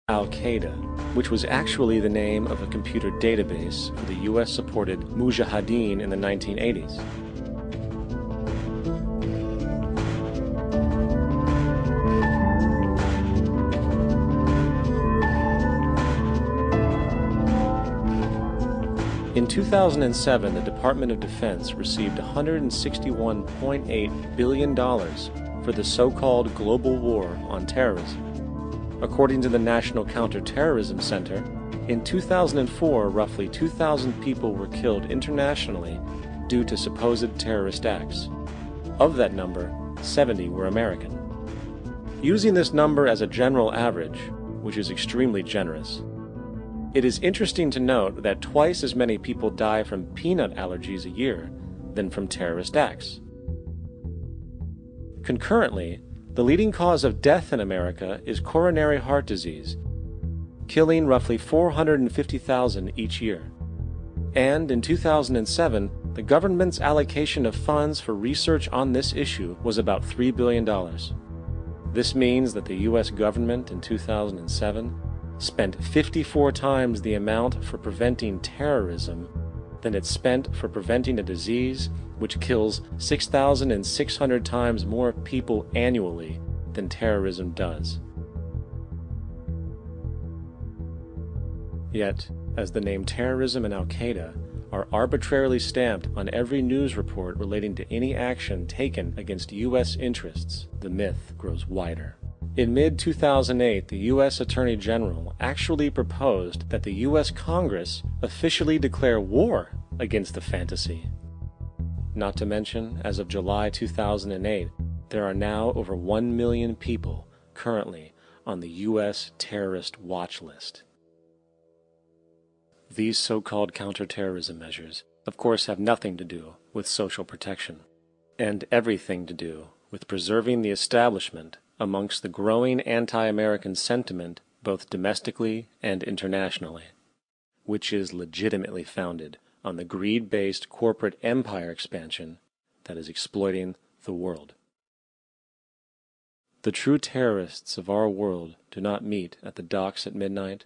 Al-Qaeda, which was actually the name of a computer database for the US-supported Mujahideen in the 1980s. In 2007, the Department of Defense received $161.8 billion for the so-called global war on terrorism. According to the National Counterterrorism Center, in 2004, roughly 2,000 people were killed internationally due to supposed terrorist acts. Of that number, 70 were American. Using this number as a general average, which is extremely generous, it is interesting to note that twice as many people die from peanut allergies a year than from terrorist acts. Concurrently, the leading cause of death in America is coronary heart disease, killing roughly 450,000 each year. And in 2007, the government's allocation of funds for research on this issue was about $3 billion. This means that the U.S. government in 2007 spent 54 times the amount for preventing terrorism than it spent for preventing a disease which kills 6,600 times more people annually than terrorism does. Yet, as the name terrorism and Al-Qaeda are arbitrarily stamped on every news report relating to any action taken against U.S. interests, the myth grows wider. In mid-2008, the U.S. Attorney General actually proposed that the U.S. Congress officially declare war against the fantasy. Not to mention, as of July 2008, there are now over 1 million people currently on the U.S. terrorist watch list. These so-called counterterrorism measures, of course, have nothing to do with social protection, and everything to do with preserving the establishment amongst the growing anti-American sentiment both domestically and internationally, which is legitimately founded on the greed-based corporate empire expansion that is exploiting the world. The true terrorists of our world do not meet at the docks at midnight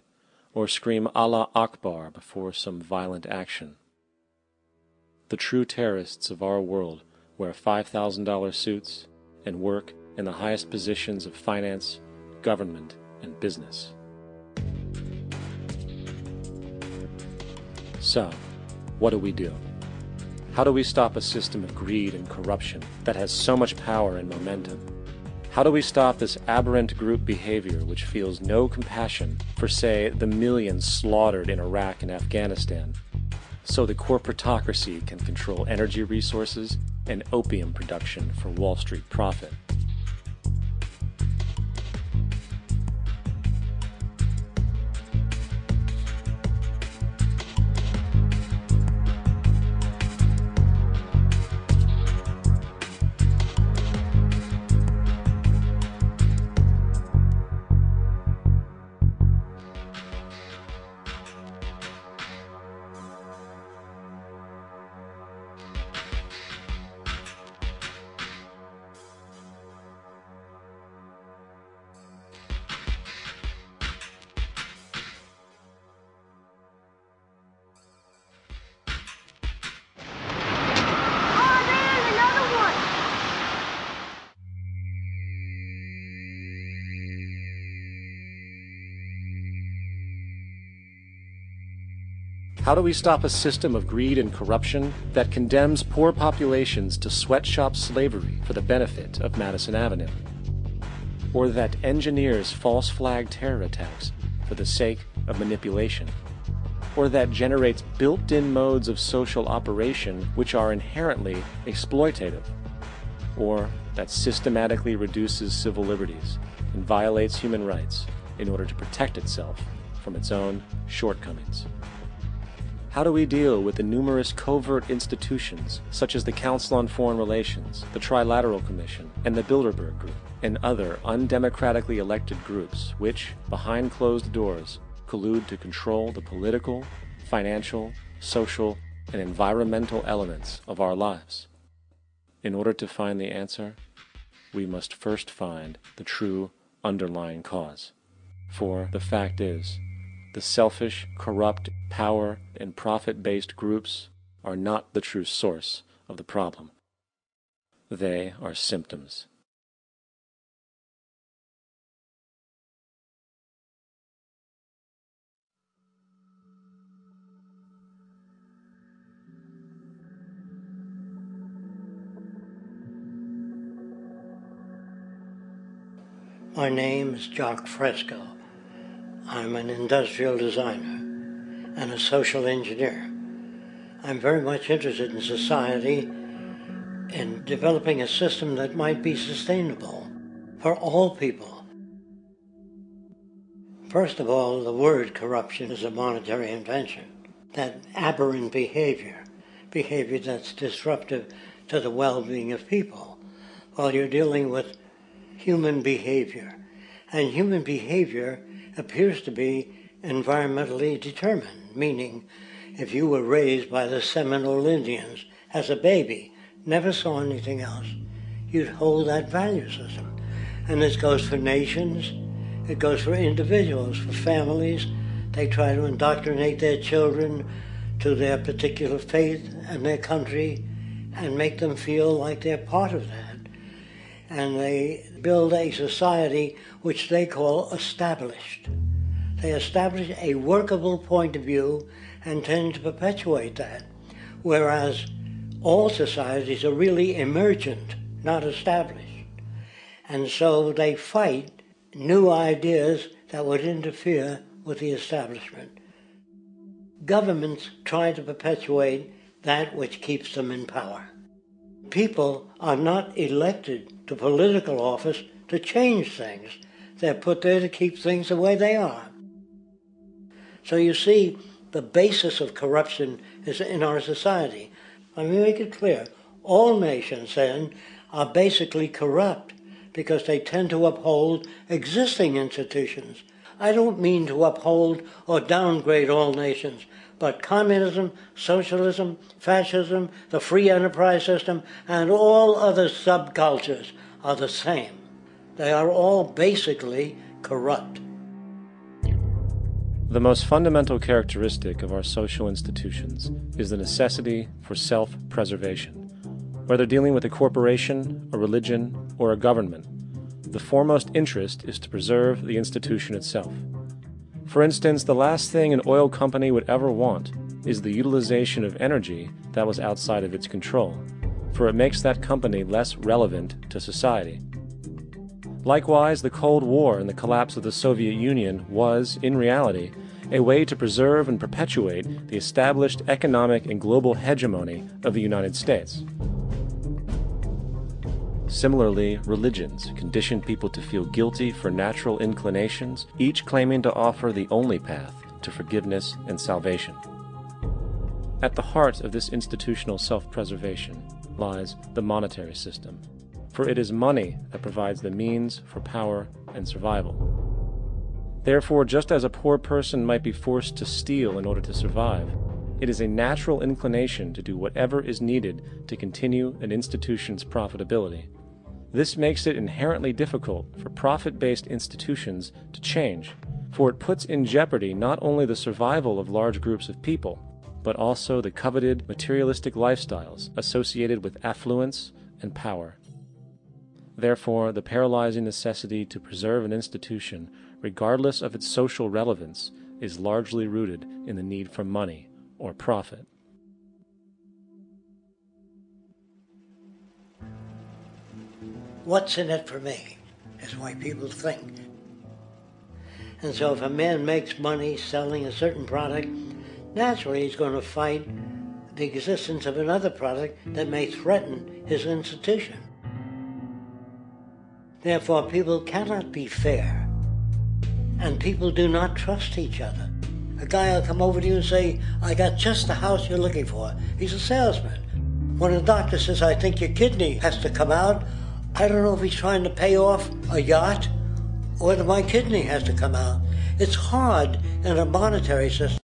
or scream Allah Akbar before some violent action. The true terrorists of our world wear $5,000 suits and work in the highest positions of finance, government, and business. So, what do? How do we stop a system of greed and corruption that has so much power and momentum? How do we stop this aberrant group behavior which feels no compassion for, say, the millions slaughtered in Iraq and Afghanistan, so the corporatocracy can control energy resources and opium production for Wall Street profit? How do we stop a system of greed and corruption that condemns poor populations to sweatshop slavery for the benefit of Madison Avenue? Or that engineers false flag terror attacks for the sake of manipulation? Or that generates built-in modes of social operation which are inherently exploitative? Or that systematically reduces civil liberties and violates human rights in order to protect itself from its own shortcomings? How do we deal with the numerous covert institutions, such as the Council on Foreign Relations, the Trilateral Commission, and the Bilderberg Group, and other undemocratically elected groups which, behind closed doors, collude to control the political, financial, social, and environmental elements of our lives? In order to find the answer, we must first find the true underlying cause. For the fact is, the selfish, corrupt, power, and profit-based groups are not the true source of the problem. They are symptoms. My name is Jock Fresco. I'm an industrial designer and a social engineer. I'm very much interested in society and developing a system that might be sustainable for all people. First of all, the word corruption is a monetary invention. That aberrant behavior that's disruptive to the well-being of people, while you're dealing with human behavior. And human behavior appears to be environmentally determined, meaning if you were raised by the Seminole Indians as a baby, never saw anything else, you'd hold that value system. And this goes for nations, it goes for individuals, for families. They try to indoctrinate their children to their particular faith and their country and make them feel like they're part of that. And they build a society which they call established. They establish a workable point of view and tend to perpetuate that, whereas all societies are really emergent, not established. And so they fight new ideas that would interfere with the establishment. Governments try to perpetuate that which keeps them in power. People are not elected to political office to change things. They're put there to keep things the way they are. So you see, the basis of corruption is in our society. Let me make it clear. All nations, then, are basically corrupt because they tend to uphold existing institutions. I don't mean to uphold or downgrade all nations, but communism, socialism, fascism, the free enterprise system, and all other subcultures are the same. They are all basically corrupt. The most fundamental characteristic of our social institutions is the necessity for self-preservation. Whether dealing with a corporation, a religion, or a government, the foremost interest is to preserve the institution itself. For instance, the last thing an oil company would ever want is the utilization of energy that was outside of its control, for it makes that company less relevant to society. Likewise, the Cold War and the collapse of the Soviet Union was, in reality, a way to preserve and perpetuate the established economic and global hegemony of the United States. Similarly, religions condition people to feel guilty for natural inclinations, each claiming to offer the only path to forgiveness and salvation. At the heart of this institutional self-preservation lies the monetary system, for it is money that provides the means for power and survival. Therefore, just as a poor person might be forced to steal in order to survive, it is a natural inclination to do whatever is needed to continue an institution's profitability. This makes it inherently difficult for profit-based institutions to change, for it puts in jeopardy not only the survival of large groups of people, but also the coveted materialistic lifestyles associated with affluence and power. Therefore, the paralyzing necessity to preserve an institution, regardless of its social relevance, is largely rooted in the need for money or profit. What's in it for me is why people think. And so if a man makes money selling a certain product, naturally he's going to fight the existence of another product that may threaten his institution. Therefore, people cannot be fair, and people do not trust each other. A guy will come over to you and say, I got just the house you're looking for. He's a salesman. When a doctor says, I think your kidney has to come out, I don't know if he's trying to pay off a yacht or whether my kidney has to come out. It's hard in a monetary system